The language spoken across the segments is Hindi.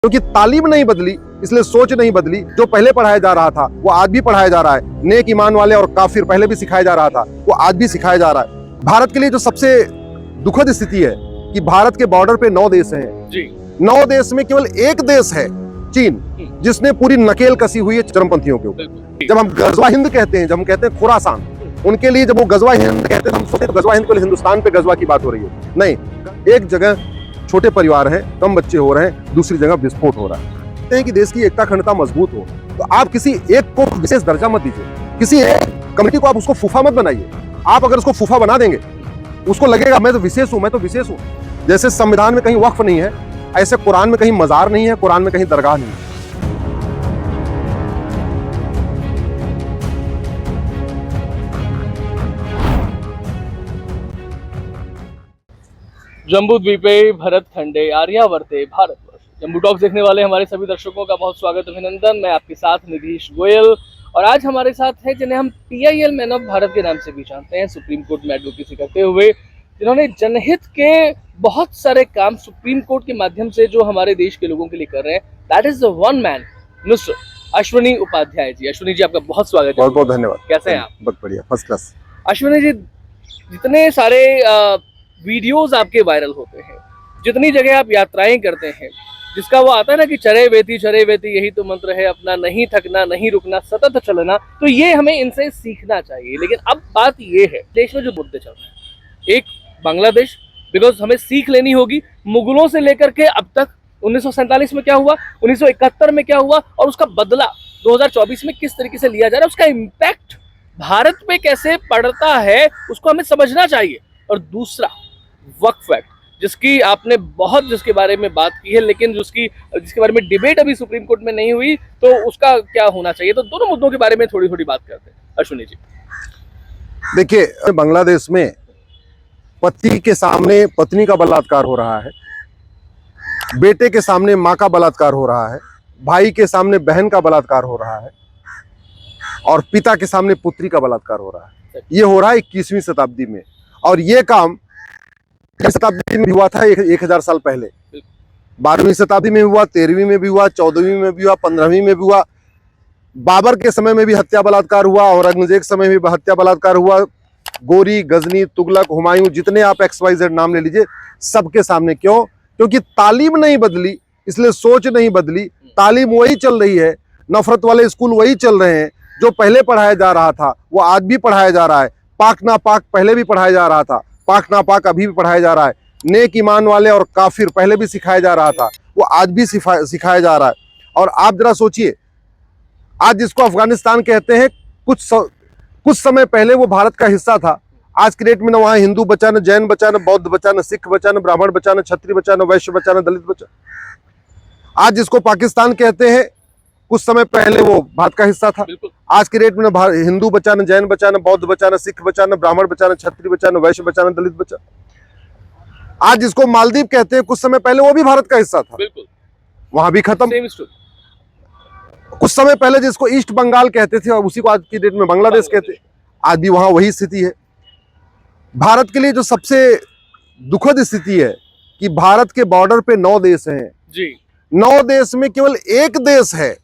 क्योंकि तालीम नहीं बदली, इसलिए सोच नहीं बदली। जो पहले पढ़ाया जा रहा था वो आज भी पढ़ाया जा रहा है। नेक ईमान वाले और काफिर पहले भी सिखाया जा रहा था, वो आज भी सिखाया जा रहा है। भारत के लिए जो सबसे दुखद स्थिति है कि भारत के बॉर्डर पे 9 देश हैं जी। 9 देश में केवल एक देश है चीन, जिसने पूरी नकेल कसी हुई है चरमपंथियों के ऊपर। जब हम गजवा हिंद कहते हैं, जब हम कहते हैं खुरासान, उनके लिए जब वो गजवा हिंद कहते हैं, हम सोचते हैं गजवा हिंद केवल हिंदुस्तान पे गजवा की बात हो रही है। नहीं, एक जगह छोटे परिवार हैं, कम बच्चे हो रहे हैं, दूसरी जगह विस्फोट हो रहा है। कहते हैं कि देश की एकता अखंडता मजबूत हो, तो आप किसी एक को विशेष दर्जा मत दीजिए, किसी एक कमेटी को आप उसको फूफा मत बनाइए। आप अगर उसको फूफा बना देंगे, उसको लगेगा मैं तो विशेष हूं, मैं तो विशेष हूं। जैसे संविधान में कहीं वक्फ नहीं है, ऐसे कुरान में कहीं मजार नहीं है, कुरान में कहीं दरगाह नहीं है। जम्बू द्वीपे भरत खंडे आर्यावर्ते भारतवर्ष। जम्बू टॉक्स देखने वाले हमारे सभी दर्शकों का बहुत स्वागत अभिनंदन। मैं आपके साथ निधीश गोयल, और आज हमारे साथ है जिन्हें हम PIL मैन ऑफ भारत के नाम से भी जानते हैं, सुप्रीम कोर्ट में एडवोकेसी करते हुए, जिन्होंने जनहित के बहुत सारे काम सुप्रीम कोर्ट के माध्यम से जो हमारे देश के लोगों के लिए कर रहे हैं। That is the one man, mister Ashwini Upadhyay ji. Ashwini ji, आपका बहुत स्वागत है। बहुत बहुत धन्यवाद। कैसे हैं आप? बहुत बढ़िया, फर्स्ट क्लास। अश्विनी जी, जितने सारे वीडियोस आपके वायरल होते हैं, जितनी जगह आप यात्राएं करते हैं, जिसका वो आता है ना कि चरे वेती यही तो मंत्र है अपना, नहीं थकना नहीं रुकना सतत चलना, तो ये हमें इनसे सीखना चाहिए। लेकिन अब बात ये है, देश में जो मुद्दे चल रहे हैं, एक बांग्लादेश, बिकॉज हमें सीख लेनी होगी मुगलों से लेकर के अब तक 1947 में क्या हुआ, 1971 में क्या हुआ, और उसका बदला 2024 में किस तरीके से लिया जा रहा है, उसका इम्पैक्ट भारत पे कैसे पड़ता है, उसको हमें समझना चाहिए। और दूसरा वक्फ एक्ट, जिसके बारे में बात की है, लेकिन जिसके बारे में डिबेट अभी सुप्रीम कोर्ट में नहीं हुई, तो उसका क्या होना चाहिए। तो दोनों मुद्दों के बारे में थोड़ी थोड़ी बात करते हैं। अश्विनी जी, देखिए, बांग्लादेश में पति के सामने पत्नी का बलात्कार हो रहा है, बेटे के सामने माँ का बलात्कार हो रहा है, भाई के सामने बहन का बलात्कार हो रहा है, और पिता के सामने पुत्री का बलात्कार हो रहा है। ये हो रहा है 21वीं शताब्दी में, और ये काम शताब्दी में भी हुआ था 1000 साल पहले। 12वीं शताब्दी में हुआ, 13वीं में भी हुआ, 14वीं में भी हुआ, 15वीं में भी हुआ। बाबर के समय में भी हत्या बलात्कार हुआ, औरंगजेब के समय में भी हत्या बलात्कार हुआ। गोरी, गजनी, तुगलक, हुमायूं, जितने आप XYZ नाम ले लीजिए, सबके सामने। क्यों? क्योंकि तालीम नहीं बदली, इसलिए सोच नहीं बदली। तालीम वही चल रही है, नफरत वाले स्कूल वही चल रहे हैं। जो पहले पढ़ाया जा रहा था वो आज भी पढ़ाया जा रहा है। पाक ना पाक पहले भी पढ़ाया जा रहा था, पाक ना पाक अभी भी पढ़ाया जा रहा है। नेक ईमान वाले और काफिर पहले भी सिखाया जा रहा था, वो आज भी सिखाया जा रहा है। और आप जरा सोचिए, आज जिसको अफगानिस्तान कहते हैं, कुछ समय पहले वो भारत का हिस्सा था। आज की डेट में ना वहाँ हिंदू बचा, न जैन बचा, न बौद्ध बचा, न सिख बचा, न ब्राह्मण बचा, न क्षत्रिय बचा, न वैश्य बचा, न दलित बचा। आज जिसको पाकिस्तान कहते हैं, कुछ समय पहले वो भारत का हिस्सा था। आज की डेट में न हिंदू बचा, न जैन बचा, न बौद्ध बचा, न सिख बचा, न ब्राह्मण बचा, न क्षत्रिय बचा, न वैश्य बचा, न दलित बचा। आज जिसको मालदीव कहते हैं, कुछ समय पहले वो भी भारत का हिस्सा था, वहां भी खत्म। कुछ समय पहले जिसको ईस्ट बंगाल कहते थे, और उसी को आज की डेट में बांग्लादेश कहते हैं, आज भी वहां वही स्थिति है। भारत के लिए जो सबसे दुखद स्थिति है कि भारत के बॉर्डर पे 9 देश हैं जी। 9 देश में केवल एक देश है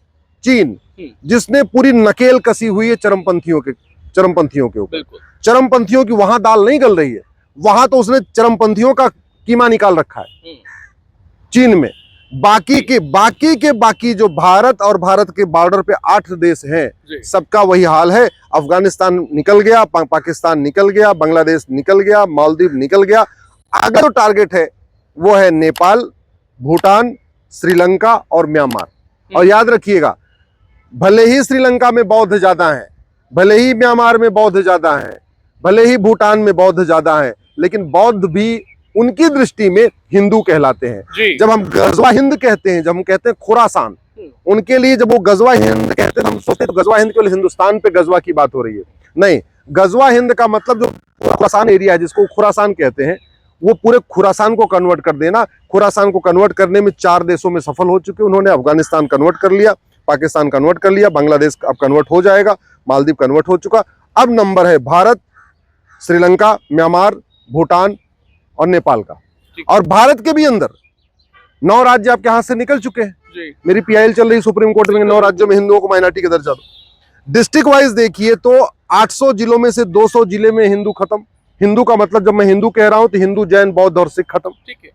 चीन, जिसने पूरी नकेल कसी हुई है चरमपंथियों के ऊपर। चरमपंथियों की वहां दाल नहीं गल रही है, वहां तो उसने चरमपंथियों का कीमा निकाल रखा है चीन में। बाकी जो भारत और भारत के बॉर्डर पे 8 देश हैं, सबका वही हाल है। अफगानिस्तान निकल गया, पाकिस्तान निकल गया, बांग्लादेश निकल गया, मालदीव निकल गया। आगे जो टारगेट है वो है नेपाल, भूटान, श्रीलंका और म्यांमार। और याद रखिएगा, भले ही श्रीलंका में बौद्ध ज्यादा हैं, भले ही म्यांमार में बौद्ध ज्यादा हैं, भले ही भूटान में बौद्ध ज्यादा हैं, लेकिन बौद्ध भी उनकी दृष्टि में हिंदू कहलाते हैं। जब हम गजवा हिंद कहते हैं, जब हम कहते हैं खुरासान, उनके लिए जब वो गजवा हिंद कहते हैं, हम सोचते हैं तो गजवा हिंद केवल हिंदुस्तान पे गजवा की बात हो रही है। नहीं, गजवा हिंद का मतलब जो खुरासान एरिया है, जिसको खुरासान कहते हैं, वो पूरे खुरासान को कन्वर्ट कर देना। खुरासान को कन्वर्ट करने में 4 देशों में सफल हो चुके उन्होंने। अफगानिस्तान कन्वर्ट कर लिया, पाकिस्तान कन्वर्ट कर लिया, बांग्लादेश अब कन्वर्ट हो जाएगा, मालदीव कन्वर्ट हो चुका। अब नंबर है भारत, श्रीलंका, म्यांमार, भूटान और नेपाल का। और भारत के भी अंदर 9 राज्य आपके हाथ से निकल चुके हैं। जी मेरी पीआईएल चल रही सुप्रीम कोर्ट में, 9 राज्यों में हिंदुओं को माइनॉरिटी का दर्जा दो। डिस्ट्रिक्ट वाइज देखिए तो 800 जिलों में से 200 जिले में हिंदू खत्म। हिंदू का मतलब जब मैं हिंदू कह रहा हूं तो हिंदू, जैन, बौद्ध और सिख खत्म। ठीक है।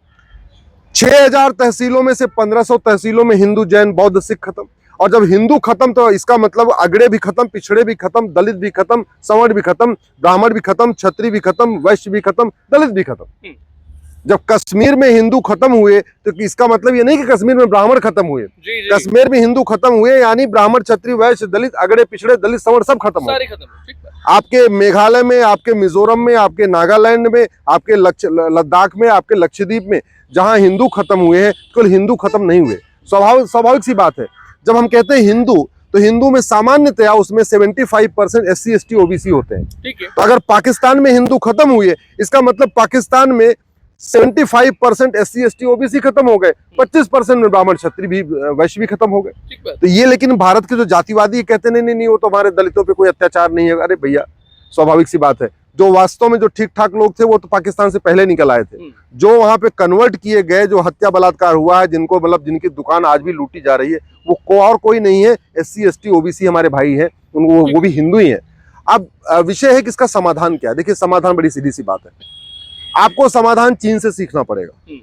6000 तहसीलों में से 1500 तहसीलों में हिंदू, जैन, बौद्ध, सिख खत्म। और जब हिंदू खत्म तो इसका मतलब अगड़े भी खत्म, पिछड़े भी खत्म, दलित भी खत्म, सवर्ण भी खत्म, ब्राह्मण भी खत्म, क्षत्रिय भी खत्म, वैश्य भी खत्म, दलित भी खत्म। जब कश्मीर में हिंदू खत्म हुए तो इसका मतलब ये नहीं कि कश्मीर में ब्राह्मण खत्म हुए। जी, जी। कश्मीर में हिंदू खत्म हुए यानी ब्राह्मण, क्षत्रिय, वैश्य, दलित, अगड़े पिछड़े, दलित, सवर्ण सब खत्म हुए। सारे खत्म। ठीक है। आपके मेघालय में, आपके मिजोरम में, आपके नागालैंड में, आपके लद्दाख में, आपके लक्षद्वीप में जहां हिंदू खत्म हुए हैं, केवल हिंदू खत्म नहीं हुए। स्वाभाविक सी बात है, जब हम कहते हैं हिंदू तो हिंदू में सामान्यतया उसमें 75% SC ST OBC होते हैं। ठीक है। तो अगर पाकिस्तान में हिंदू खत्म हुए, इसका मतलब पाकिस्तान में 75% SC ST OBC खत्म हो गए, 25% में ब्राह्मण, क्षत्रिय भी, वैश्य भी खत्म हो गए। तो ये, लेकिन भारत के जो जातिवादी कहते नहीं नहीं वो तो हमारे दलितों पे कोई अत्याचार नहीं है। अरे भैया, स्वाभाविक सी बात है, जो वास्तव में जो ठीक ठाक लोग थे वो तो पाकिस्तान से पहले निकल आए थे। जो वहां पे कन्वर्ट किए गए, जो हत्या बलात्कार हुआ है, जिनको मतलब जिनकी दुकान आज भी लूटी जा रही है, वो और कोई नहीं है, SC ST OBC हमारे भाई हैं, वो भी हिंदू ही है। अब विषय है कि इसका समाधान क्या है। देखिए, समाधान बड़ी सीधी सी बात है, आपको समाधान चीन से सीखना पड़ेगा।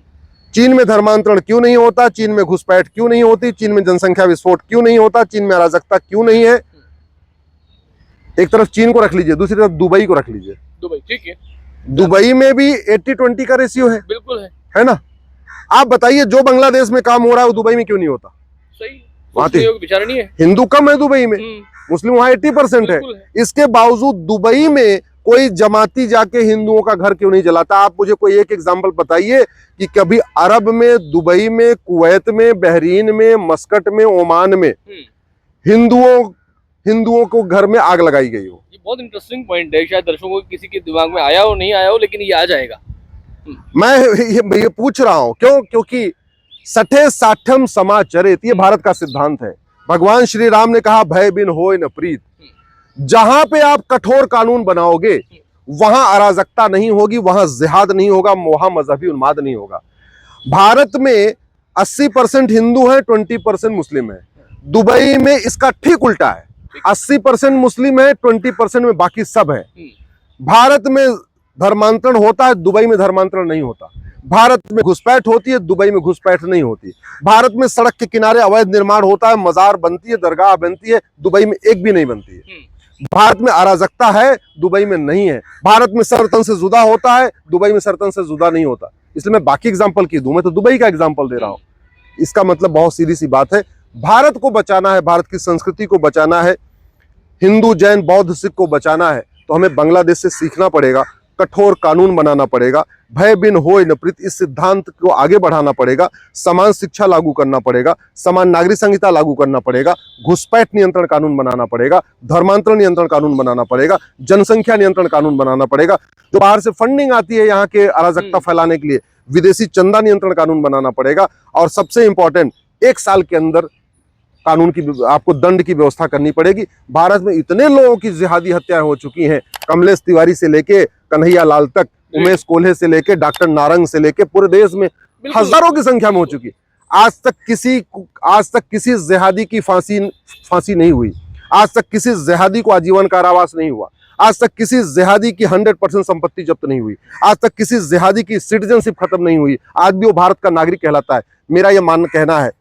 चीन में धर्मांतरण क्यों नहीं होता, चीन में घुसपैठ क्यों नहीं होती, चीन में जनसंख्या विस्फोट क्यों नहीं होता, चीन में अराजकता क्यों नहीं है। एक तरफ चीन को रख लीजिए, दूसरी तरफ दुबई को रख लीजिए। दुबई, ठीक है। दुबई में भी 80-20 का रेशियो है। बिल्कुल है ना। आप बताइए, जो बांग्लादेश में काम हो रहा है वो दुबई में क्यों नहीं होता। सही, वहां विचार नहीं है। हिंदू कम है दुबई में, मुस्लिम वहां 80% है। इसके बावजूद दुबई में कोई जमाती जाके हिंदुओं का घर क्यों नहीं जलाता। आप मुझे कोई एक एग्जाम्पल बताइए कि कभी अरब में, दुबई में, कुवैत में, बहरीन में, मस्कट में, ओमान में हिंदुओं को घर में आग लगाई गई हो। ये बहुत इंटरेस्टिंग पॉइंट है, शायद दर्शकों को किसी के दिमाग में आया हो, नहीं आया हो, लेकिन ये आ जाएगा। मैं ये पूछ रहा हूं क्यों, क्योंकि सठे साठम समाचरित, ये भारत का सिद्धांत है। भगवान श्री राम ने कहा, भय बिन होय न प्रीत। जहां पे आप कठोर कानून बनाओगे वहां अराजकता नहीं होगी, वहां जिहाद नहीं होगा, वहां मजहबी उन्माद नहीं होगा। भारत में 80% हिंदू है, 20% मुस्लिम है। दुबई में इसका ठीक उल्टा है, 80% मुस्लिम है, 20% में बाकी सब है। भारत में धर्मांतरण होता है, दुबई में धर्मांतरण नहीं होता। भारत में घुसपैठ होती है, दुबई में घुसपैठ नहीं होती। भारत में सड़क के किनारे अवैध निर्माण होता है, मजार बनती है, दरगाह बनती है, दुबई में एक भी नहीं बनती है। भारत में अराजकता है, दुबई में नहीं है। भारत में सरतन से जुदा होता है, दुबई में सरतन से जुदा नहीं होता। इसलिए मैं बाकी एग्जांपल की दूं, मैं तो दुबई का एग्जांपल दे रहा हूं। इसका मतलब बहुत सीधी सी बात है, भारत को बचाना है, भारत की संस्कृति को बचाना है, हिंदू, जैन, बौद्ध, सिख को बचाना है, तो हमें बांग्लादेश से सीखना पड़ेगा, कठोर कानून बनाना पड़ेगा, भय बिन होय न प्रीत, इस सिद्धांत को आगे बढ़ाना पड़ेगा, समान शिक्षा लागू करना पड़ेगा, समान नागरिक संहिता लागू करना पड़ेगा, घुसपैठ नियंत्रण कानून बनाना पड़ेगा, धर्मांतरण नियंत्रण कानून बनाना पड़ेगा, जनसंख्या नियंत्रण कानून बनाना पड़ेगा। जो बाहर से फंडिंग आती है यहाँ के अराजकता फैलाने के लिए, विदेशी चंदा नियंत्रण कानून बनाना पड़ेगा। और सबसे इंपॉर्टेंट, 1 साल के अंदर कानून की, आपको दंड की व्यवस्था करनी पड़ेगी। भारत में इतने लोगों की जिहादी हत्याएं हो चुकी हैं, कमलेश तिवारी से लेके कन्हैया लाल तक, उमेश कोल्हे से लेके डॉक्टर नारंग से लेके, पूरे देश में हजारों की संख्या में हो चुकी। आज तक किसी जिहादी की फांसी नहीं हुई। आज तक किसी जिहादी को आजीवन कारावास नहीं हुआ। आज तक किसी जिहादी की 100% संपत्ति जब्त नहीं हुई। आज तक किसी जिहादी की सिटीजनशिप खत्म नहीं हुई। आज भी वो भारत का नागरिक कहलाता है। मेरा यह कहना है,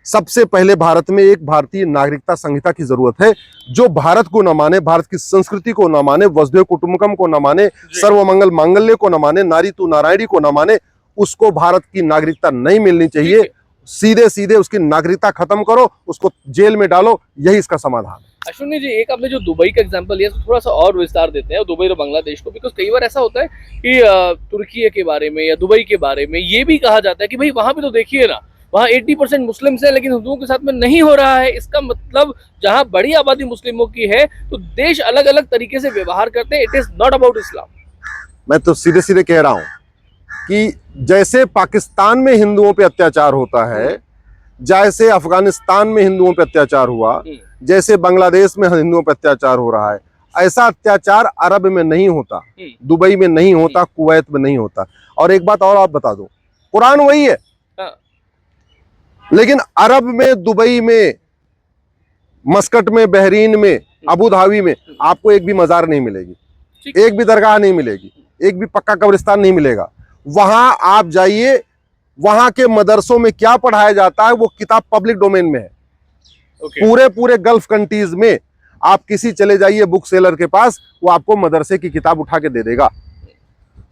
सबसे पहले भारत में एक भारतीय नागरिकता संहिता की जरूरत है। जो भारत को न माने, भारत की संस्कृति को न माने, वसुधैव कुटुंबकम को न माने, सर्वमंगल मांगल्य को न माने, नारी तू नारायणी को न माने, उसको भारत की नागरिकता नहीं मिलनी चाहिए। सीधे सीधे उसकी नागरिकता खत्म करो, उसको जेल में डालो, यही इसका समाधान है। अश्विनी जी, एक आपने जो दुबई का एग्जांपल लिया, थोड़ा सा और विस्तार देते हैं दुबई और बांग्लादेश को, बिकॉज कई बार ऐसा होता है कि तुर्की के बारे में या दुबई के बारे में ये भी कहा जाता है कि भाई वहां पे तो देखिए ना, वहाँ 80% मुस्लिम्स है, लेकिन हिंदुओं के साथ में नहीं हो रहा है। इसका मतलब जहाँ बड़ी आबादी मुस्लिमों की है तो देश अलग अलग तरीके से व्यवहार करते हैं। इट इज नॉट अबाउट इस्लाम। मैं तो सीधे सीधे कह रहा हूं कि जैसे पाकिस्तान में हिंदुओं पे अत्याचार होता है, जैसे अफगानिस्तान में हिंदुओं पे अत्याचार हुआ, जैसे बांग्लादेश में हिंदुओं पे अत्याचार हो रहा है, ऐसा अत्याचार अरब में नहीं होता, दुबई में नहीं होता, कुवैत में नहीं होता। और एक बात और आप बता दो, कुरान वही है। लेकिन अरब में, दुबई में, मस्कट में, बहरीन में, अबू धाबी में आपको एक भी मजार नहीं मिलेगी, ठीक। एक भी दरगाह नहीं मिलेगी, एक भी पक्का कब्रिस्तान नहीं मिलेगा। वहां आप जाइए, वहां के मदरसों में क्या पढ़ाया जाता है वो किताब पब्लिक डोमेन में है। पूरे पूरे गल्फ कंट्रीज में आप किसी चले जाइए बुक सेलर के पास, वो आपको मदरसे की किताब उठा के दे देगा।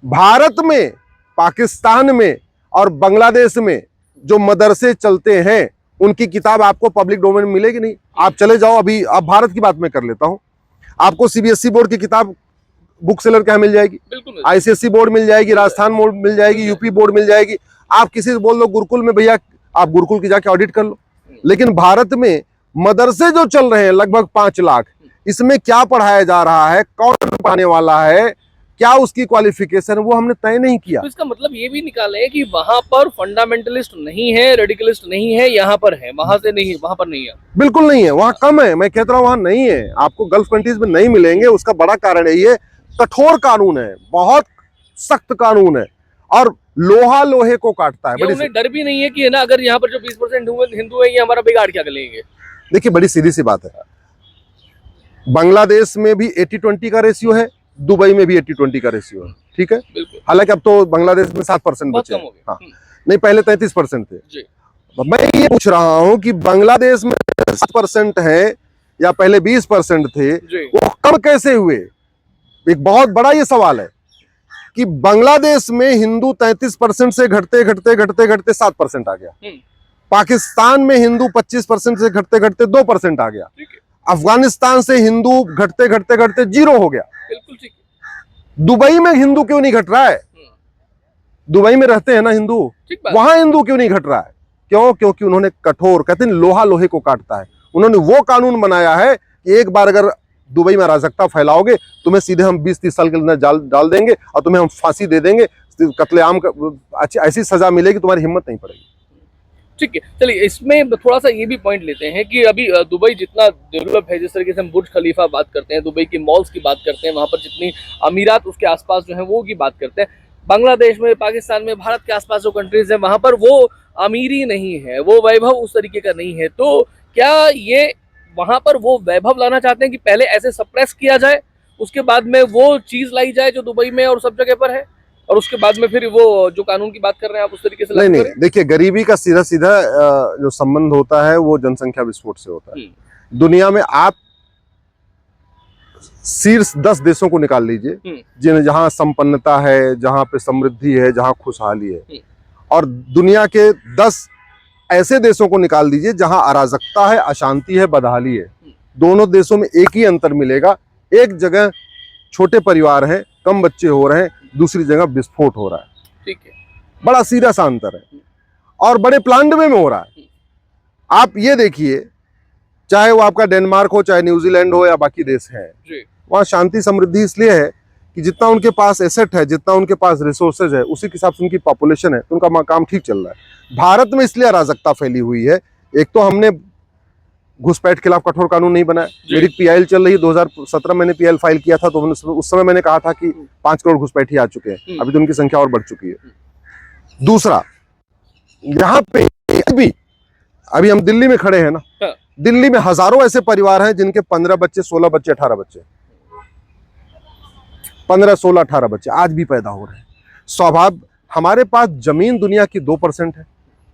भारत में, पाकिस्तान में और बांग्लादेश में जो मदरसे चलते हैं उनकी किताब आपको पब्लिक डोमेन में मिलेगी नहीं। आप चले जाओ, अभी आप भारत की बात मैं कर लेता हूं, आपको सीबीएसई बोर्ड की किताब बुक सेलर के यहाँ मिल जाएगी, आईसीएसई बोर्ड मिल जाएगी, राजस्थान बोर्ड मिल जाएगी, यूपी बोर्ड मिल जाएगी। आप किसी से बोल दो गुरुकुल में, भैया आप गुरुकुल की जाके ऑडिट कर लो। लेकिन भारत में मदरसे जो चल रहे हैं लगभग 5 लाख, इसमें क्या पढ़ाया जा रहा है, कौन पढ़ाने वाला है, क्या उसकी क्वालिफिकेशन, वो हमने तय नहीं किया। तो इसका मतलब ये भी निकाले कि वहां पर फंडामेंटलिस्ट नहीं है, रेडिकलिस्ट नहीं है, यहाँ पर है, वहां से नहीं, वहां पर नहीं है। बिल्कुल नहीं है, वहां कम है। मैं कहता हूं वहां नहीं है, आपको गल्फ कंट्रीज में नहीं मिलेंगे। उसका बड़ा कारण है ये कठोर कानून है, बहुत सख्त कानून है और लोहा लोहे को काटता है। उन्हें डर भी नहीं है कि है ना, अगर यहाँ पर जो 20% हिंदू है ये हमारा बिगाड़ क्या करेंगे। देखिए बड़ी सीधी सी बात है, बांग्लादेश में भी 80-20 का रेशियो है, दुबई में भी 80-20 का रेशियो है, ठीक है। हालांकि अब तो बांग्लादेश में 7% बचे हैं, हाँ, नहीं पहले 33% थे जी। मैं ये पूछ रहा हूं कि बांग्लादेश में 7% है या पहले 20% थे, वो कम कैसे हुए? एक बहुत बड़ा ये सवाल है कि बांग्लादेश में हिंदू 33% से घटते घटते घटते घटते 7% आ गया, पाकिस्तान में हिंदू 25% से घटते घटते 2% आ गया, अफगानिस्तान से हिंदू घटते घटते घटते 0 हो गया। बिल्कुल ठीक। दुबई में हिंदू क्यों नहीं घट रहा है? दुबई में रहते हैं ना हिंदू, वहां हिंदू क्यों नहीं घट रहा है? क्यों? क्योंकि उन्होंने कठोर, कहते हैं लोहा लोहे को काटता है, उन्होंने वो कानून बनाया है कि एक बार अगर दुबई में अराजकता फैलाओगे, तुम्हें सीधे हम 20-30 साल के अंदर डाल देंगे और तुम्हें हम फांसी दे देंगे, कत्लेआम ऐसी सजा मिलेगी तुम्हारी हिम्मत नहीं पड़ेगी। ठीक है, चलिए इसमें थोड़ा सा ये भी पॉइंट लेते हैं कि अभी दुबई जितना डेवलप है, जिस तरीके से हम बुर्ज खलीफा बात करते हैं, दुबई के मॉल्स की बात करते हैं, वहाँ पर जितनी अमीरात उसके आसपास जो है वो की बात करते हैं, बांग्लादेश में, पाकिस्तान में, भारत के आसपास जो कंट्रीज हैं वहाँ पर वो अमीरी नहीं है, वो वैभव उस तरीके का नहीं है। तो क्या ये वहाँ पर वो वैभव लाना चाहते हैं कि पहले ऐसे सप्रेस किया जाए, उसके बाद में वो चीज़ लाई जाए जो दुबई में और सब जगह पर है, और उसके बाद में फिर वो जो कानून की बात कर रहे हैं आप उस तरीके से नहीं, देखिए गरीबी का सीधा सीधा जो संबंध होता है वो जनसंख्या विस्फोट से होता है। दुनिया में आप शीर्ष 10 देशों को निकाल लीजिए जहां संपन्नता है, जहां पे समृद्धि है, जहां खुशहाली है, और दुनिया के 10 ऐसे देशों को निकाल दीजिए जहां अराजकता है, अशांति है, बदहाली है। दोनों देशों में एक ही अंतर मिलेगा, एक जगह छोटे परिवार हैं, कम बच्चे हो रहे हैं, दूसरी जगह विस्फोट हो रहा है। ठीक है, बड़ा सीधा सा अंतर है और बड़े प्लान में हो रहा है। आप ये देखिए, चाहे वो आपका डेनमार्क हो, चाहे न्यूजीलैंड हो या बाकी देश है, वहाँ शांति समृद्धि इसलिए है कि जितना उनके पास एसेट है, जितना उनके पास रिसोर्सेज है, उसी के हिसाब से उनकी पॉपुलेशन है, तो उनका काम ठीक चल रहा है। भारत में इसलिए अराजकता फैली हुई है, एक तो हमने घुसपैठ के खिलाफ कठोर कानून नहीं बनाया। मेरी पीआईएल चल रही, 2017 मैंने पीआईएल फाइल किया था, तो उस समय मैंने कहा था कि 5 करोड़ घुसपैठी आ चुके हैं, अभी तो उनकी संख्या और बढ़ चुकी है। दूसरा, यहाँ पे भी अभी हम दिल्ली में खड़े हैं ना, दिल्ली में हजारों ऐसे परिवार हैं जिनके 15 बच्चे, 16 बच्चे, 18 बच्चे, 15, 16, 18 बच्चे आज भी पैदा हो रहे हैं। स्वभाव, हमारे पास जमीन दुनिया की 2% है,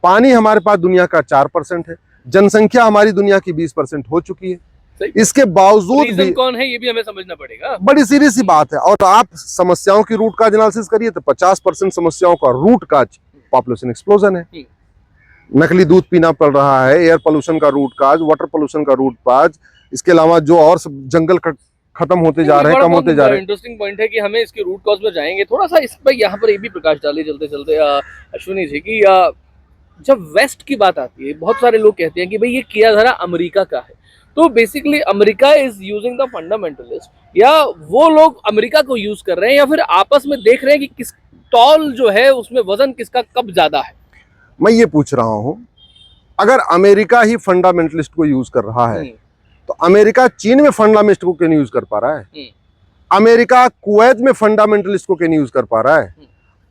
पानी हमारे पास दुनिया का 4% है, जनसंख्या हमारी दुनिया की 20% हो चुकी है। इसके बावजूद भी कौन है ये भी हमें समझना पड़ेगा। बड़ी सीधी सी बात है। और आप समस्याओं की रूट काज एनालिसिस करिए तो 50% समस्याओं का रूट काज पॉपुलेशन एक्सप्लोजन है। नकली दूध पीना पड़ रहा है, एयर पोल्यूशन का रूट काज, वाटर पोल्यूशन का रूट काज, इसके अलावा जो और सब जंगल खत्म होते जा रहे हैं, कम होते जा रहे हैं। इंटरेस्टिंग पॉइंट है कि हमें इसके रूट कॉज में जाएंगे थोड़ा सा। इस पर यहाँ पर ये भी प्रकाश डालिए चलते चलते अश्विनी जी की, जब वेस्ट की बात आती है, बहुत सारे लोग कहते हैं कि भाई ये किया धरा अमेरिका का है, तो basically America is using the fundamentalist, या वो लोग अमेरिका को यूज कर रहे हैं, या फिर आपस में देख रहे हैं कि किस टॉल जो है उसमें वजन किसका कब ज्यादा है। मैं ये पूछ रहा हूं, अगर अमेरिका ही फंडामेंटलिस्ट को यूज कर रहा है तो अमेरिका चीन में फंडामेंटलिस्ट को क्यों नहीं यूज कर पा रहा है? अमेरिका कुवैत में फंडामेंटलिस्ट को क्यों नहीं यूज कर पा रहा है?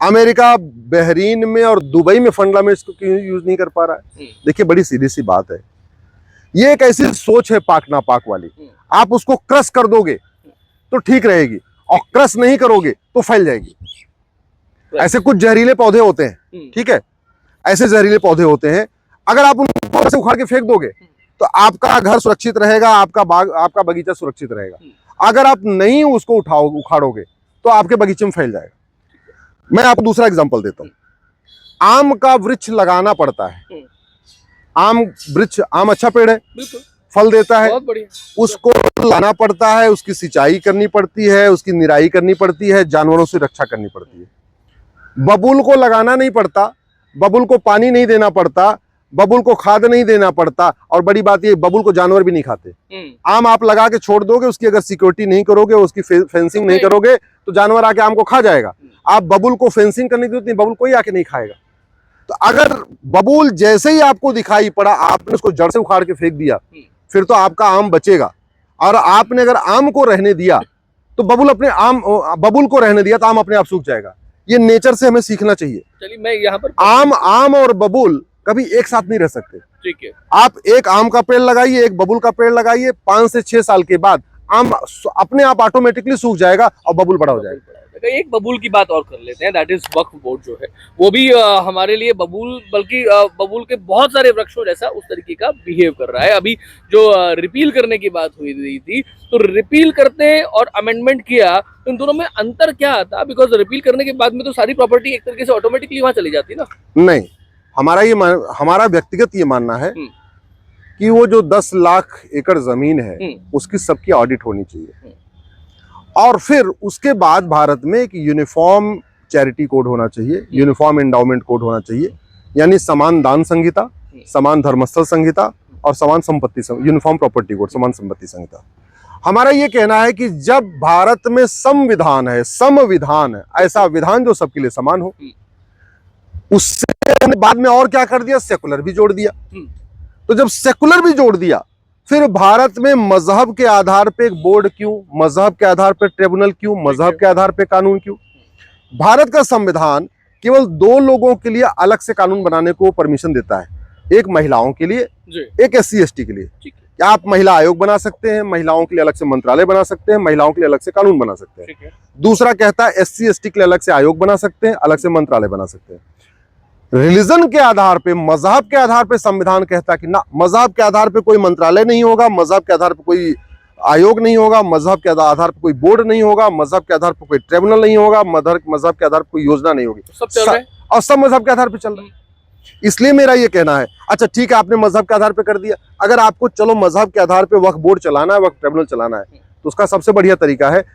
अमेरिका बहरीन में और दुबई में फंडामेंट्स को क्यों यूज नहीं कर पा रहा है? देखिए बड़ी सीधी सी बात है, ये एक ऐसी सोच है पाक नापाक वाली। आप उसको क्रश कर दोगे तो ठीक रहेगी और क्रश नहीं करोगे तो फैल जाएगी। ऐसे कुछ जहरीले पौधे होते हैं, ठीक है, ऐसे जहरीले पौधे होते हैं, अगर आप उनको ऐसे उखाड़ के फेंक दोगे तो आपका घर सुरक्षित रहेगा, आपका बाग, आपका बगीचा सुरक्षित रहेगा। अगर आप नहीं उसको उखाड़ोगे तो आपके बगीचे में फैल जाएगा। मैं आपको दूसरा एग्जांपल देता हूं। आम का वृक्ष लगाना पड़ता है। आम अच्छा पेड़ है, फल देता है, उसको लाना पड़ता है, उसकी सिंचाई करनी पड़ती है, उसकी निराई करनी पड़ती है, जानवरों से रक्षा करनी पड़ती है। बबूल को लगाना नहीं पड़ता, बबूल को पानी नहीं देना पड़ता, बबूल को खाद नहीं देना पड़ता, और बड़ी बात ये बबूल को जानवर भी नहीं खाते। आम आप लगा के छोड़ दोगे, उसकी अगर सिक्योरिटी नहीं करोगे, उसकी फेंसिंग नहीं करोगे तो जानवर आके आम को खा जाएगा। आप बबूल को फेंसिंग करने की जरूरत नहीं, बबूल कोई आके नहीं खाएगा। तो अगर बबूल जैसे ही आपको दिखाई पड़ा आपने उसको जड़ से उखाड़ के फेंक दिया, फिर तो आपका आम बचेगा। और आपने अगर आम को रहने दिया तो बबूल को रहने दिया तो आम अपने आप सूख जाएगा। ये नेचर से हमें सीखना चाहिए। चलिए मैं यहाँ पर आम और बबूल कभी एक साथ नहीं रह सकते। ठीक है, आप एक आम का पेड़ लगाइए, एक बबूल का पेड़ लगाइए, 5 से 6 साल के बाद आम अपने आप ऑटोमेटिकली सूख जाएगा और बबूल बड़ा हो जाएगा। एक बबूल की बात और कर लेते हैं, दैट इज वक्फ बोर्ड जो है वो भी हमारे लिए बबूल, बल्कि बबूल के बहुत सारे वृक्षों जैसा उस तरीके का बिहेव कर रहा है। अभी जो रिपील करने की बात हुई थी, तो रिपील करते और अमेंडमेंट किया तो इन दोनों में अंतर क्या आता? बिकॉज रिपील करने के बाद में तो सारी प्रॉपर्टी एक तरीके से ऑटोमेटिकली वहां चली जाती ना। नहीं, हमारा व्यक्तिगत ये मानना है कि वो जो 10 लाख एकड़ जमीन है उसकी सबकी ऑडिट होनी चाहिए, और फिर उसके बाद भारत में एक यूनिफॉर्म चैरिटी कोड होना चाहिए, यूनिफॉर्म एंडाउमेंट कोड होना चाहिए, यानी समान दान संहिता, समान धर्मस्थल संहिता और समान संपत्ति, यूनिफॉर्म प्रॉपर्टी कोड, समान संपत्ति संहिता। हमारा ये कहना है कि जब भारत में संविधान है, समविधान है, ऐसा विधान जो सबके लिए समान हो, उससे बाद में और क्या कर दिया, सेकुलर भी जोड़ दिया। तो जब सेकुलर भी जोड़ दिया, फिर भारत में मजहब के आधार पे एक बोर्ड क्यों, मजहब के आधार पे ट्रिब्यूनल क्यों, मजहब के आधार पे कानून क्यों? भारत का संविधान केवल 2 लोगों के लिए अलग से कानून बनाने को परमिशन देता है, एक महिलाओं के लिए, एक SC ST के लिए। आप महिला आयोग बना सकते हैं, महिलाओं के लिए अलग से मंत्रालय बना सकते हैं, महिलाओं के लिए अलग से कानून बना सकते हैं। दूसरा कहता है SC ST के लिए अलग से आयोग बना सकते हैं, अलग से मंत्रालय बना सकते हैं। रिलीजन के आधार पे, मजहब के आधार पे संविधान कहता है कि ना, मजहब के आधार पे कोई मंत्रालय नहीं होगा, मजहब के आधार पे कोई आयोग नहीं होगा, मजहब के आधार पे कोई बोर्ड नहीं होगा, मजहब के आधार पे कोई ट्रिब्यूनल नहीं होगा, मजहब के आधार पे कोई योजना नहीं होगी। सब चल रहा है और सब मजहब के आधार पे चल रहा है। इसलिए मेरा ये कहना है, अच्छा ठीक है आपने मजहब के आधार पे कर दिया, अगर आपको चलो मजहब के आधार पे वक्फ बोर्ड चलाना है, वक्फ ट्रिब्यूनल चलाना है, तो उसका सबसे बढ़िया तरीका है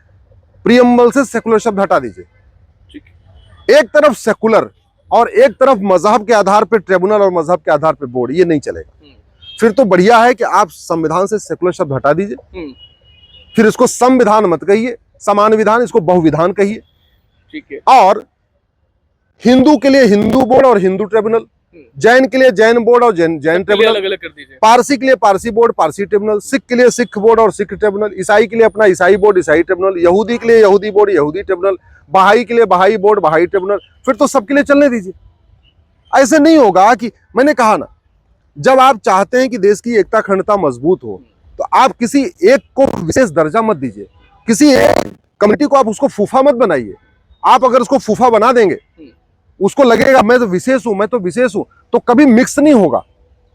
प्रीएम्बल से सेकुलर शब्द हटा दीजिए। एक तरफ सेकुलर और एक तरफ मजहब के आधार पे ट्रिब्यूनल और मजहब के आधार पे बोर्ड, ये नहीं चलेगा। फिर तो बढ़िया है कि आप संविधान से सेकुलर शब्द हटा दीजिए, फिर इसको संविधान मत कहिए, समान विधान, इसको बहुविधान कहिए। ठीक है। और हिंदू के लिए हिंदू बोर्ड और हिंदू ट्रिब्यूनल, जैन के लिए जैन बोर्ड और जैन ट्रिब्यूनल, अलग अलग कर दीजिए। पारसी के लिए पारसी बोर्ड, पारसी ट्रिब्यूनल, सिख के लिए सिख बोर्ड और सिख ट्रिब्यूनल, ईसाई के लिए अपना ईसाई बोर्ड, ईसाई ट्रिब्यूनल, यहूदी के लिए यहूदी बोर्ड, यहूदी ट्रिब्यूनल, बहाई के लिए बहाई बोर्ड, बहाई ट्रिब्यूनल। फिर तो सबके लिए चलने दीजिए। ऐसे नहीं होगा कि, मैंने कहा ना, जब आप चाहते हैं कि देश की एकता अखंडता मजबूत हो तो आप किसी एक को विशेष दर्जा मत दीजिए, किसी एक कमेटी को आप उसको फूफा मत बनाइए। आप अगर उसको फूफा बना देंगे, उसको लगेगा मैं तो विशेष हूं, मैं तो विशेष हूं, तो कभी मिक्स नहीं होगा।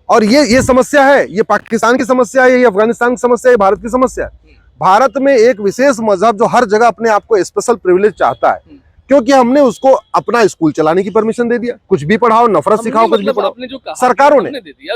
और ये समस्या है, ये पाकिस्तान की समस्या है, ये अफगानिस्तान की समस्या है, भारत की समस्या है। भारत में एक विशेष मजहब जो हर जगह अपने आप को स्पेशल प्रिविलेज चाहता है, क्योंकि हमने उसको अपना स्कूल चलाने की परमिशन दे दिया। कुछ भी पढ़ाओ, नफरत सिखाओ, कुछ भी पढ़ाओ, सरकारों ने दे दिया।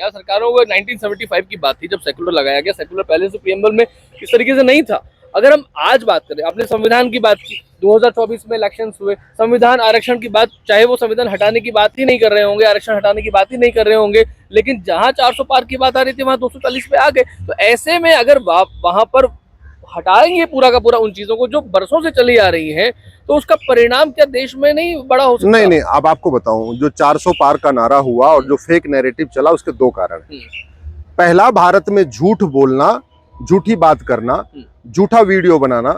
सरकारों को 1975 की बात थी जब सेकुलर लगाया गया। सेकुलर पहले से प्रीएम्बल में इस तरीके से नहीं था। अगर हम आज बात करें, आपने संविधान की बात की, 2024 में इलेक्शंस हुए, संविधान आरक्षण की बात, चाहे वो संविधान हटाने की बात ही नहीं कर रहे होंगे, आरक्षण हटाने की बात ही नहीं कर रहे होंगे, लेकिन जहां 400 पार की बात आ रही थी वहां 240 पे आ गए। तो ऐसे में अगर वहां पर हटाएंगे पूरा का पूरा उन चीजों को जो बरसों से चली आ रही हैं, तो उसका परिणाम क्या देश में नहीं बड़ा हो सकता? नहीं, अब आपको बताऊं, जो 400 पार का नारा हुआ और जो फेक नैरेटिव चला, उसके 2 कारण हैं। पहला, भारत में झूठ बोलना, झूठी बात करना, झूठा वीडियो बनाना,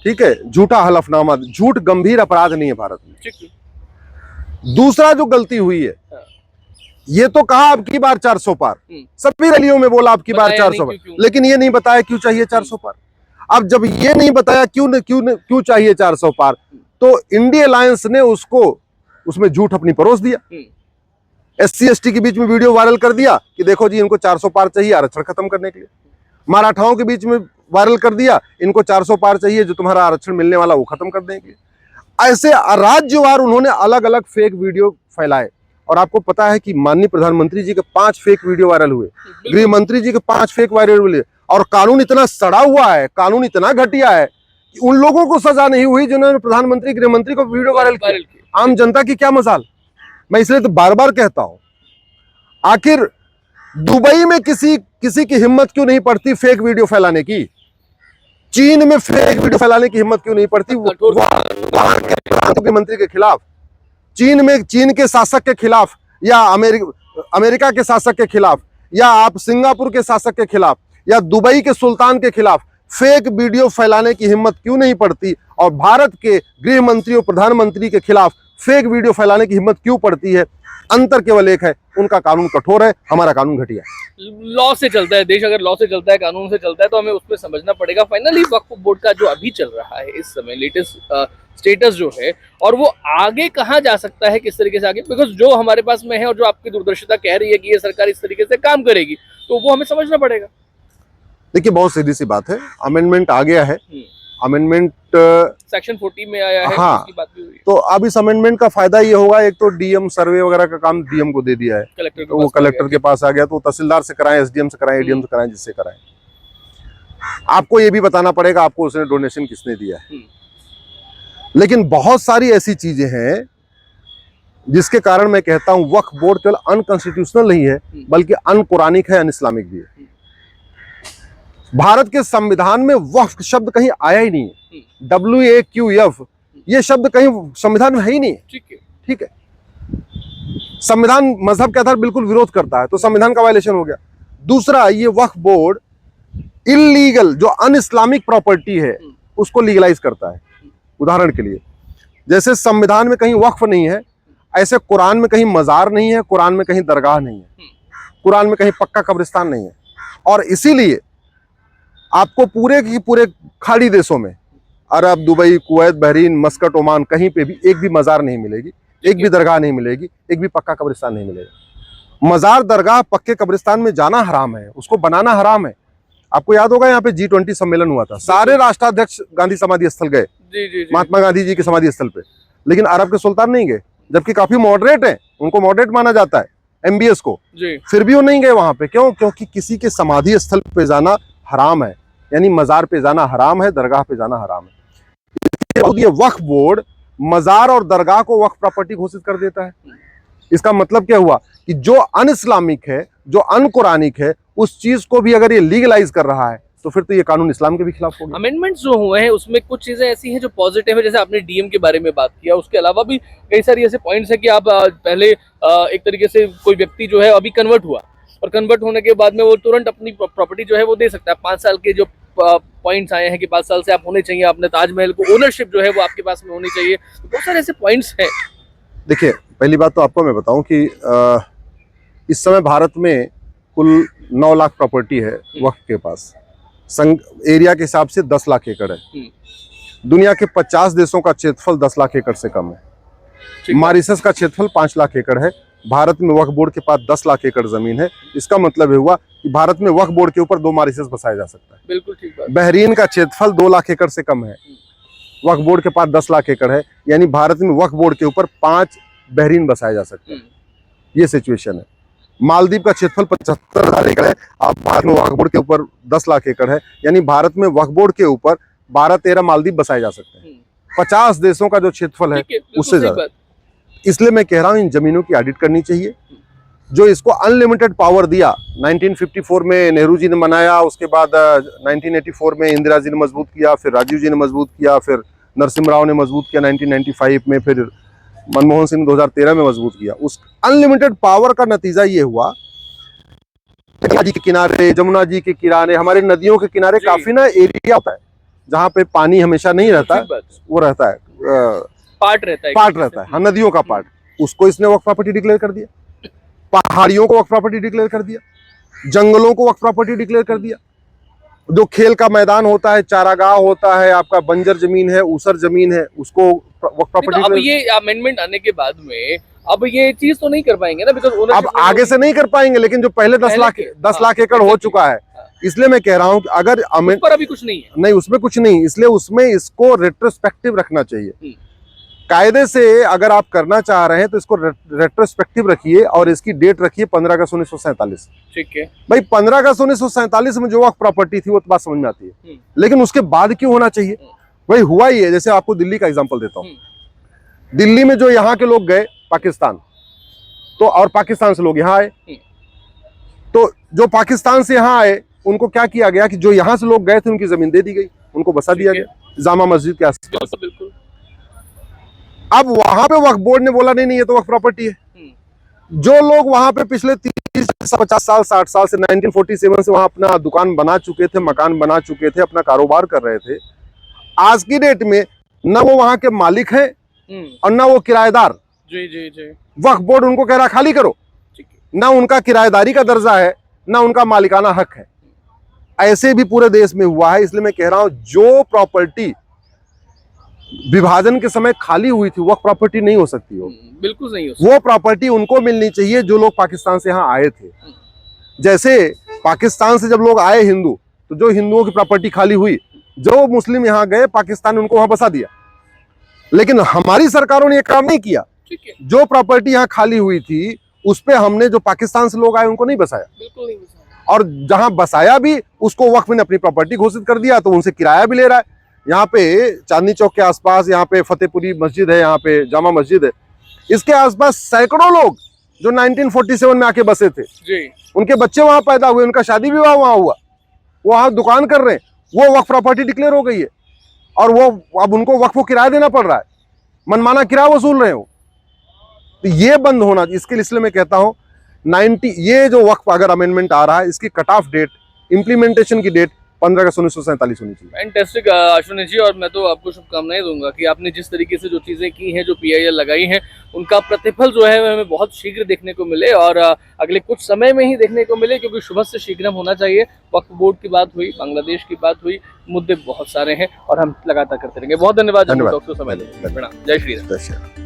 ठीक है, झूठा हलफनामा, झूठ गंभीर अपराध नहीं है भारत में। ठीक है। दूसरा जो गलती हुई है, हाँ। ये तो कहा अब की बार 400 पार, सभी रैलियों में बोला अब की बार बताया 400 नहीं पार, लेकिन ये नहीं बताया क्यों चाहिए 400 पार। अब जब ये नहीं बताया क्यों चाहिए 400 पार, तो इंडिया अलायंस ने उसको उसमें झूठ अपनी परोस दिया। SC ST के बीच में वीडियो वायरल कर दिया कि देखो जी इनको 400 पार चाहिए आरक्षण खत्म करने के लिए। मराठाओं के बीच में वायरल कर दिया, इनको 400 पार चाहिए, जो तुम्हारा आरक्षण मिलने वाला वो खत्म कर देंगे। ऐसे राज्यवार उन्होंने अलग अलग फेक वीडियो फैलाए। और आपको पता है कि माननीय प्रधानमंत्री जी के 5 फेक वीडियो वायरल हुए, गृह मंत्री जी के 5 फेक वायरल हुए। और कानून इतना सड़ा हुआ है, कानून इतना घटिया है कि उन लोगों को सजा नहीं हुई जिन्होंने प्रधानमंत्री गृह मंत्री को वीडियो वायरल किया। आम जनता की क्या मजाल। मैं इसलिए तो बार बार कहता हूं, आखिर दुबई में किसी की हिम्मत क्यों नहीं पड़ती फेक वीडियो फैलाने की? चीन में फेक वीडियो फैलाने की हिम्मत क्यों नहीं पड़ती वहां के प्रधानमंत्री के खिलाफ? चीन में चीन के शासक के खिलाफ, या अमेरिका के शासक के खिलाफ, या आप सिंगापुर के शासक के खिलाफ, या दुबई के सुल्तान के खिलाफ फेक वीडियो फैलाने की हिम्मत क्यों नहीं पड़ती? और भारत के गृह मंत्री और प्रधानमंत्री के खिलाफ फेक वीडियो फैलाने की हिम्मत क्यों पड़ती है? अंतर केवल एक है, उनका कानून कठोर है, हमारा कानून घटिया है। लॉ से चलता है देश, अगर लॉ से चलता है, कानून से चलता है, तो हमें उसमें समझना पड़ेगा। फाइनली वक्फ बोर्ड का जो अभी चल रहा है इस समय लेटेस्ट स्टेटस जो है, और वो आगे कहाँ जा सकता है, किस तरीके से आगे, बिकॉज जो हमारे पास में है और जो आपकी दूरदर्शिता कह रही है कि ये सरकार इस तरीके से काम करेगी, तो वो हमें समझना पड़ेगा। देखिए बहुत सीधी सी बात है, अमेंडमेंट आ गया है, अमेंडमेंट सेक्शन 40 में आया है, हाँ, उसकी बात भी हुई। तो अब इस अमेंडमेंट का फायदा ये होगा, एक तो डीएम सर्वे वगैरह का काम डीएम को दे दिया है, कलेक्टर तो वो कलेक्टर के पास आ गया, तो तहसीलदार से कराएं, एसडीएम से कराएं, एडीएम से कराएं, जिससे कराएं। आपको ये भी बताना पड़ेगा आपको उसने डोनेशन किसने दिया है। लेकिन बहुत सारी ऐसी चीजें हैं जिसके कारण मैं कहता हूं वक्फ बोर्ड केवल अनकॉन्स्टिट्यूशनल नहीं है, बल्कि अनकुरानिक है, अनइस्लामिक भी है। भारत के संविधान में वक्फ शब्द कहीं आया ही नहीं है। WAQF ये शब्द कहीं संविधान में है ही नहीं। ठीक है, संविधान मजहब के आधार बिल्कुल विरोध करता है, तो संविधान का वायलेशन हो गया। दूसरा, ये वक्फ बोर्ड इलीगल जो अन इस्लामिक प्रॉपर्टी है उसको लीगलाइज करता है। उदाहरण के लिए, जैसे संविधान में कहीं वक्फ नहीं है, ऐसे कुरान में कहीं मजार नहीं है, कुरान में कहीं दरगाह नहीं है, कुरान में कहीं पक्का कब्रिस्तान नहीं है। और इसीलिए आपको पूरे की पूरे खाड़ी देशों में, Arab, Dubai, Kuwait, Bahrain, Muscat, Oman, कहीं पे भी एक भी मजार नहीं मिलेगी, एक भी दरगाह नहीं मिलेगी, एक भी पक्का कब्रिस्तान नहीं मिलेगा। मजार, दरगाह, पक्के कब्रिस्तान में जाना हराम है, उसको बनाना हराम है। आपको याद होगा यहाँ पे G20 सम्मेलन हुआ था, सारे राष्ट्राध्यक्ष गांधी समाधि स्थल गए, महात्मा गांधी जी के समाधि स्थल पे, लेकिन अरब के सुल्तान नहीं गए, जबकि काफी मॉडरेट है, उनको मॉडरेट माना जाता है MBS को, फिर भी वो नहीं गए वहां पे। क्यों? क्योंकि किसी के समाधि स्थल पे जाना हराम है, यानी मजार पे जाना हराम है, दरगाह पे जाना हराम है। ये वक्फ बोर्ड मजार और दरगाह को वक्फ प्रॉपर्टी घोषित कर देता है। इसका मतलब क्या हुआ कि जो अन इस्लामिक है, जो अनकुरानिक है, उस चीज को भी अगर ये लीगलाइज कर रहा है, तो फिर तो ये कानून इस्लाम के भी खिलाफ होगा। अमेंडमेंट्स जो हुए हैं उसमें कुछ चीजें ऐसी हैं जो पॉजिटिव है, जैसे आपने डीएम के बारे में बात किया, उसके अलावा भी कई सारी ऐसे पॉइंट्स है कि आप पहले एक तरीके से कोई व्यक्ति जो है अभी कन्वर्ट हुआ, और कन्वर्ट होने के बाद में वो तुरंत अपनी प्रॉपर्टी जो है वो दे सकता है। 5 साल के जो पॉइंट्स आए हैं कि 5 साल से आप होने चाहिए, आपने ताजमहल को ओनरशिप जो है वो आपके पास में होनी चाहिए, बहुत सारे ऐसे पॉइंट्स हैं। देखिए, पहली बात तो आपको मैं बताऊं कि इस समय भारत में कुल 9 लाख प्रॉपर्टी है वक्फ के पास, एरिया के हिसाब से 10 लाख एकड़ है। दुनिया के 50 देशों का क्षेत्रफल 10 लाख एकड़ से कम है। मॉरिशस का क्षेत्रफल 5 लाख एकड़ है। भारत में वक्फ बोर्ड के पास 10 लाख एकड़ जमीन है। इसका मतलब हुआ कि भारत में वक्फ बोर्ड के ऊपर 2 मॉरिशस बसाया जा सकता है। बिल्कुल ठीक बात। बहरीन का क्षेत्रफल 2 लाख एकड़ से कम है, वक्फ बोर्ड के पास 10 लाख एकड़ है, यानी भारत में वक्फ बोर्ड के ऊपर 5 बहरीन बसाया जा सकता है। ये सिचुएशन है। मालदीव का क्षेत्रफल 75,000 एकड़ है, अब भारत में वक्फ बोर्ड के ऊपर 10 लाख एकड़ है, यानी भारत में वक्फ बोर्ड के ऊपर 12-13 मालदीव बसाए जा सकते हैं। 50 देशों का जो क्षेत्रफल है उससे ज्यादा। इसलिए मैं कह रहा हूं इन जमीनों की ऑडिट करनी चाहिए। जो इसको अनलिमिटेड पावर दिया 1954 में नेहरू जी ने बनाया, उसके बाद 1984 में इंदिरा जी ने मजबूत किया, फिर राजीव जी ने मजबूत किया, फिर नरसिम्हा राव ने मजबूत किया 1995 में, फिर मनमोहन सिंह 2013 में मजबूत किया। उस अनलिमिटेड पावर का नतीजा ये हुआ, गंगा जी के किनारे, जमुना जी के किनारे, हमारे नदियों के किनारे काफी ना एरिया होता है, जहाँ पे पानी हमेशा नहीं रहता है, वो रहता है पार्ट रहता है, पार्ट रहता है, हाँ, नदियों का पार्ट, उसको इसने वक्फ प्रॉपर्टी डिक्लेयर कर दिया। पहाड़ियों को वक्फ प्रॉपर्टी डिक्लेयर कर दिया, जंगलों को वक्फ प्रॉपर्टी डिक्लेयर कर दिया। जो खेल का मैदान होता है, चारागाह होता है, आपका बंजर जमीन है, ऊसर जमीन है, उसको वक्फ प्रॉपर्टी। तो अब ये अमेंडमेंट आने के बाद में अब ये चीज तो नहीं कर पाएंगे ना, बिकॉज अब आगे से नहीं कर पाएंगे, लेकिन जो पहले 10 लाख एकड़ हो चुका है, इसलिए मैं कह रहा हूं कि अगर उस पर अभी कुछ नहीं है, नहीं, उसमें कुछ नहीं, इसलिए उसमें इसको रेट्रोस्पेक्टिव रखना चाहिए। कायदे से अगर आप करना चाह रहे हैं तो इसको रेट्रोस्पेक्टिव रखिए और इसकी डेट रखिए 15 अगस्त 1947। ठीक है भाई, 15 अगस्त 1947 में जो वक्त प्रॉपर्टी थी वो तो बात समझ में आती है, लेकिन उसके बाद क्यों होना चाहिए? भाई हुआ ही है, जैसे आपको दिल्ली का एग्जांपल देता हूँ। दिल्ली में जो यहाँ के लोग गए पाकिस्तान, तो और पाकिस्तान से लोग यहाँ आए, तो जो पाकिस्तान से यहाँ आए उनको क्या किया गया कि जो यहाँ से लोग गए थे उनकी जमीन दे दी गई, उनको बसा दिया गया जामा मस्जिद के आसपास। बिल्कुल। अब वहां पे वक्फ बोर्ड ने बोला नहीं नहीं, ये तो वक्फ प्रॉपर्टी है। जो लोग वहां पे पिछले 30-50 साल 60 साल से 1947 से वहां अपना दुकान बना चुके थे, मकान बना चुके थे, अपना कारोबार कर रहे थे, आज की डेट में न वो वहां के मालिक हैं और न वो किराएदार। जी जी जी। वक्फ बोर्ड उनको कह रहा खाली करो, ना उनका किराएदारी का दर्जा है, ना उनका मालिकाना हक है। ऐसे भी पूरे देश में हुआ है। इसलिए मैं कह रहा हूं, जो प्रॉपर्टी विभाजन के समय खाली हुई थी वह प्रॉपर्टी नहीं हो सकती हो, बिल्कुल नहीं हो सकती। वो प्रॉपर्टी उनको मिलनी चाहिए जो लोग पाकिस्तान से यहाँ आए थे। जैसे पाकिस्तान से जब लोग आए हिंदू, तो जो हिंदुओं की प्रॉपर्टी खाली हुई, जो मुस्लिम यहाँ गए पाकिस्तान, उनको वहां बसा दिया। लेकिन हमारी सरकारों ने यह काम नहीं किया। जो प्रॉपर्टी यहाँ खाली हुई थी उस पे हमने जो पाकिस्तान से लोग आए उनको नहीं बसाया, बिल्कुल नहीं बसाया। और जहां बसाया भी उसको वक्फ ने अपनी प्रॉपर्टी घोषित कर दिया, तो उनसे किराया भी ले रहा है। यहाँ पे चांदनी चौक के आसपास, यहाँ पे फतेहपुरी मस्जिद है, यहाँ पे जामा मस्जिद है, इसके आसपास सैकड़ों लोग जो 1947 में आके बसे थे जी, उनके बच्चे वहां पैदा हुए, उनका शादी विवाह वहां हुआ, वो वहां दुकान कर रहे हैं, वो वक्फ प्रॉपर्टी डिक्लेयर हो गई है और वो अब उनको वक्फ को किराया देना पड़ रहा है, मनमाना किराया वसूल रहे हो। तो ये बंद होना, इसके लिए मैं कहता हूं 90 ये जो वक्फ अगर अमेंडमेंट आ रहा है, इसकी कट ऑफ डेट, इंप्लीमेंटेशन की डेट 15 अगस्त 1947 होनी चाहिए। फैंटास्टिक अश्विनी जी, और मैं तो आपको शुभकामनाएं दूंगा कि आपने जिस तरीके से जो चीज़ें की हैं, जो PIL लगाई हैं, उनका प्रतिफल जो है हमें बहुत शीघ्र देखने को मिले और अगले कुछ समय में ही देखने को मिले, क्योंकि शुभ से शीघ्रम होना चाहिए। वक्फ बोर्ड की बात हुई, बांग्लादेश की बात हुई, मुद्दे बहुत सारे हैं और हम लगातार करते रहेंगे। बहुत धन्यवाद डॉक्टर, समय देने। जय श्री राम।